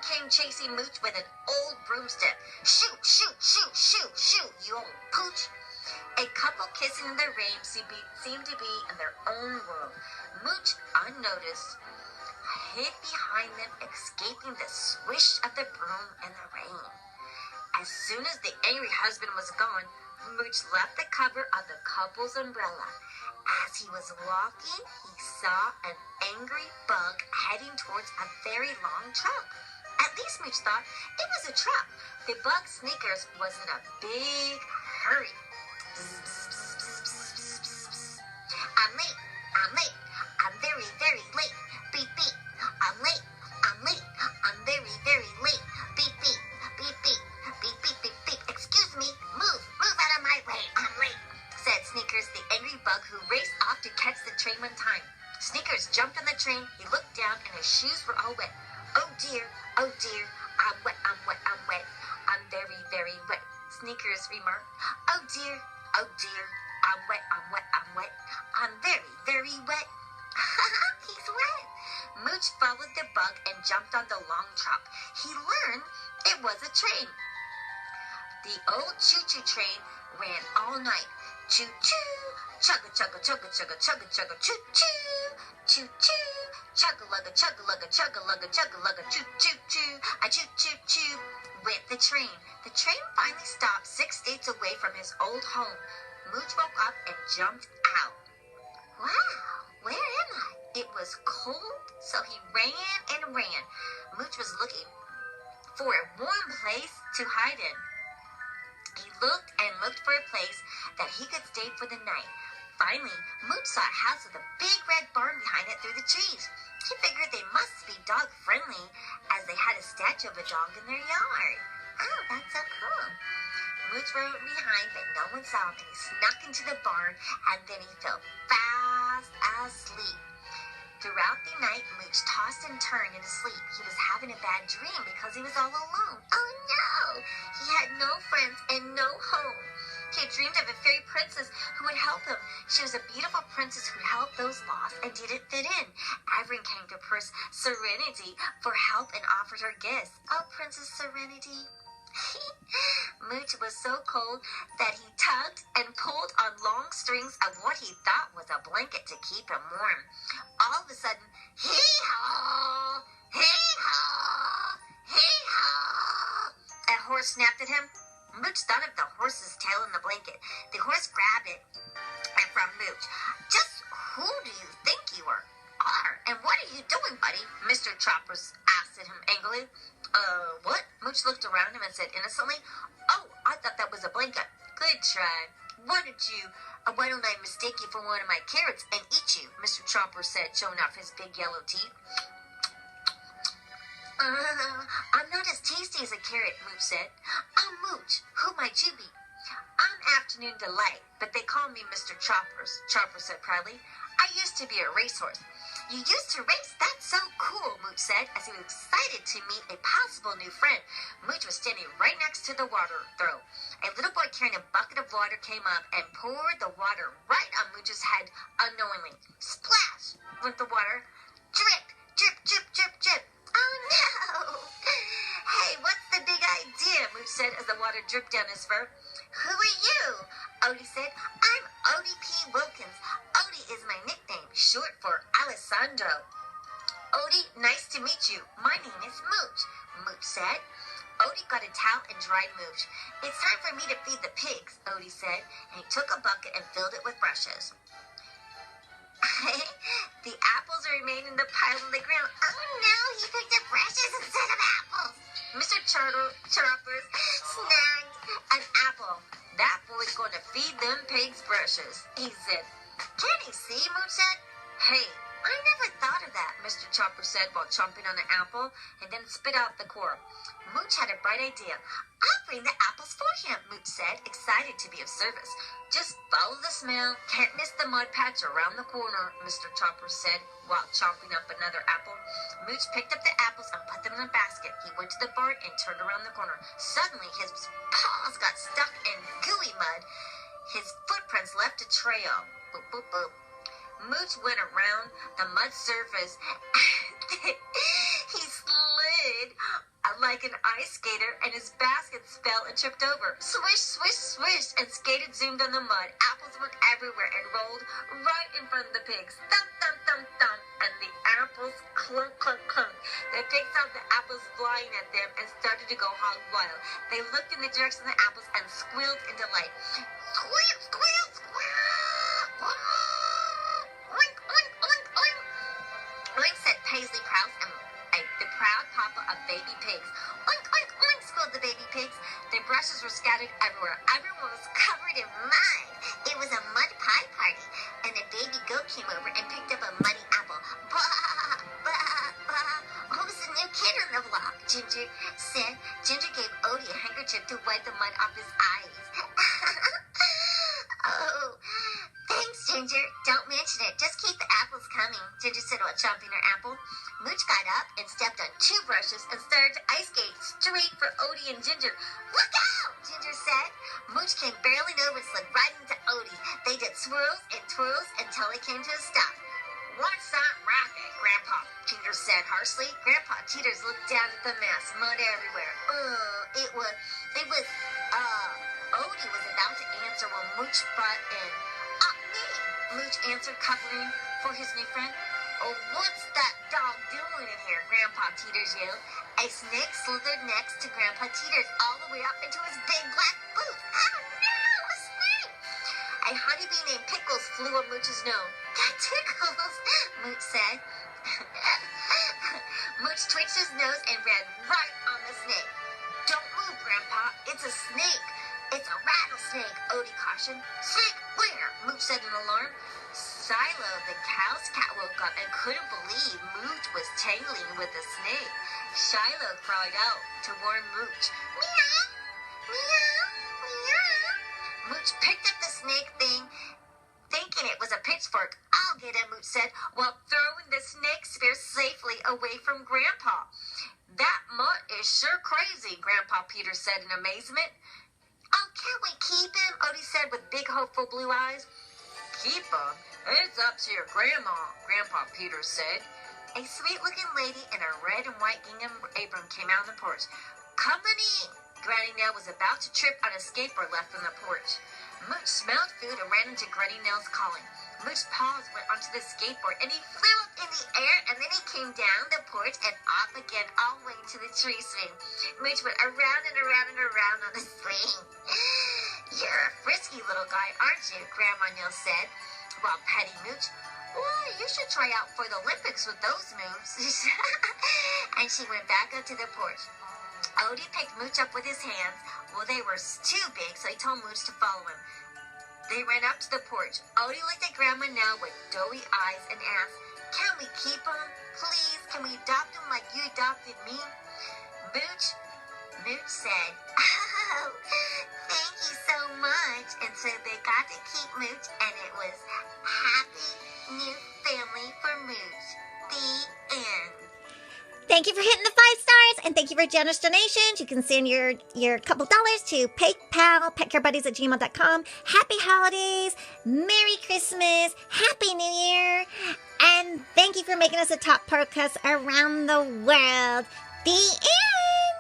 came chasing Mooch with an old broomstick. Shoot, shoot, shoot, shoot, shoot, you old Pooch. A couple kissing in the rain seemed to be in their own world. Mooch, unnoticed, hid behind them, escaping the swish of the broom in the rain. As soon as the angry husband was gone, Mooch left the cover of the couple's umbrella. As he was walking, he saw an angry bug heading towards a very long trap. At least Mooch thought it was a trap. The bug Sneakers was in a big hurry. I'm late, I'm late, I'm very, very late. Beep, beep, I'm late, I'm late, I'm very, very late. Beep, beep, beep, beep, beep, beep, beep, beep. Excuse me, move out of my way, I'm late, said Sneakers, the angry bug who raced off to catch the train on time. Sneakers jumped on the train, he looked down, and his shoes were all wet. Oh dear, I'm wet, I'm wet, I'm wet. I'm very, very wet, Sneakers remarked. Oh dear, I'm wet, I'm wet, I'm wet. I'm very, very wet. He's wet. Mooch followed the bug and jumped on the long trap. He learned it was a train. The old choo-choo train ran all night. Choo-choo, chugga, chugga, chugga, chugga, chugga, chugga, choo-choo, choo-choo, chugga-lugga, chugga-lugga, chugga-lugga, chugga-lugga, choo-choo-choo, a choo-choo-choo, went the train. The train finally stopped 6 states away from his old home. Mooch woke up and jumped out. Wow, where am I? It was cold, so he ran and ran. Mooch was looking for a warm place to hide in. He looked and looked for a place that he could stay for the night. Finally, Mooch saw a house with a big red barn behind it through the trees. He figured they must be dog-friendly, as they had a statue of a dog in their yard. Oh, that's so cool. Mooch rode behind, but no one saw him, and he snuck into the barn, and then he fell fast asleep. Throughout the night, Mooch tossed and turned in his sleep. He was having a bad dream because he was all alone. Oh no! He had no friends and no home. He had dreamed of a fairy princess who would help him. She was a beautiful princess who helped those lost and didn't fit in. Everyone came to Princess Serenity for help and offered her gifts. Oh, Princess Serenity. Mooch was so cold that he tugged and pulled on long strings of what he thought was a blanket to keep him warm. All of a sudden, hee-haw, hee-haw, hee-haw, a horse snapped at him. Mooch thought of the horse's tail in the blanket. The horse grabbed it from Mooch. Just who do you think you are? And what are you doing, buddy? Mr. Choppers asked him angrily. What? Mooch looked around him and said innocently, Oh, I thought that was a blanket. Good try. Why don't I mistake you for one of my carrots and eat you? Mr. Chomper said, showing off his big yellow teeth. I'm not as tasty as a carrot, Mooch said. I'm Mooch. Who might you be? I'm Afternoon Delight, but they call me Mr. Choppers, Chopper said proudly. I used to be a racehorse. You used to race? That's so cool, Mooch said, as he was excited to meet a possible new friend. Mooch was standing right next to the water throw. A little boy carrying a bucket of water came up and poured the water right on Mooch's head unknowingly. Splash went the water. Drip, drip, drip, drip, drip. Oh, no! Hey, what's the big idea? Mooch said as the water dripped down his fur. Who are you? Odie said. I'm Odie P. Wilkins. Odie is my nickname, short for Alessandro. Odie, nice to meet you. My name is Mooch, Mooch said. Odie got a towel and dried Mooch. It's time for me to feed the pigs, Odie said, and he took a bucket and filled it with brushes. The apples remained in the pile on the ground. Oh no, he picked up brushes instead of apples. Mr. Choppers snagged an apple. That boy's going to feed them pigs brushes, he said. Can't he see, Mooch said. Hey, I never thought of that, Mr. Chopper said while chomping on an apple and then spit out the core. Mooch had a bright idea. I'll bring the apples for him, Mooch said, excited to be of service. Just follow the smell. Can't miss the mud patch around the corner, Mr. Chopper said while chomping up another apple. Mooch picked up the apples and put them in a basket. He went to the barn and turned around the corner. Suddenly, his paws got stuck in gooey mud. His footprints left a trail. Boop, boop, boop. Mooch went around the mud surface. He slid ice skater, and his baskets fell and tripped over. Swish, swish, swish, and skated zoomed on the mud. Apples went everywhere and rolled right in front of the pigs. Thump, thump, thump, thump, and the apples clunk, clunk, clunk. The pigs saw the apples flying at them and started to go hog wild. They looked in the direction of the apples and squealed in delight. Squeal, squeal, squeal! Oink, oink, oink, oink! Oink, said Paisley Prowse and the proud papa of baby pigs. Oink, oink, oink, squealed the baby pigs. Their brushes were scattered everywhere. Everyone was covered in mud. It was a mud pie party, and a baby goat came over and picked up a muddy apple. Bah, bah, bah. Who's the new kid on the block? Ginger said. Ginger gave Odie a handkerchief to wipe the mud off his eyes. Oh, thanks, Ginger. Don't mention it. Just keep the apples coming, Ginger said while chomping her apple. Mooch got up and stepped on 2 brushes and started to ice skate straight for Odie and Ginger. Look out, Ginger said. Mooch came barreling over and slid right into Odie. They did swirls and twirls until they came to a stop. What's that racket, Grandpa? Ginger said harshly. Grandpa Teeters looked down at the mess, mud everywhere. Odie was about to answer when Mooch butt in. Me, Mooch answered, covering for his new friend. Oh, what's that dog doing in here? Grandpa Teeters yelled. A snake slithered next to Grandpa Teeters all the way up into his big black boot. Oh, no, a snake! A honeybee named Pickles flew on Mooch's nose. That tickles, Mooch said. Mooch twitched his nose and ran right on the snake. Don't move, Grandpa. It's a snake. It's a rattlesnake, Odie cautioned. Snake where? Mooch said in alarm. Shiloh, the cow's cat, woke up and couldn't believe Mooch was tangling with a snake. Shiloh cried out to warn Mooch. Meow, meow, meow. Mooch picked up the snake thing, thinking it was a pitchfork. I'll get it, Mooch said, while throwing the snake spear safely away from Grandpa. That mutt is sure crazy, Grandpa Peter said in amazement. Oh, can't we keep him? Odie said with big, hopeful blue eyes. Keep him? It's up to your grandma, Grandpa Peter said. A sweet-looking lady in a red and white gingham apron came out on the porch. Company! Granny Nell was about to trip on a skateboard left on the porch. Mooch smelled food and ran into Granny Nell's calling. Mooch's paws went onto the skateboard, and he flew up in the air, and then he came down the porch and off again all the way to the tree swing. Mooch went around and around and around on the swing. You're a frisky little guy, aren't you? Grandma Nell said, while petting Mooch. Why, you should try out for the Olympics with those moves. And she went back up to the porch. Odie picked Mooch up with his hands. Well, they were too big, so he told Mooch to follow him. They ran up to the porch. Odie looked at Grandma Nell with doughy eyes and asked, Can we keep him? Please, can we adopt him like you adopted me? Mooch said, Oh, thank you so much. And so they got to keep Mooch, and it was happy new family for Mooch. The end. Thank you for hitting the 5 stars, and thank you for generous donations. You can send your couple dollars to PayPal, petcarebuddies@gmail.com. Happy holidays, Merry Christmas, Happy New Year, and thank you for making us a top podcast around the world. The end.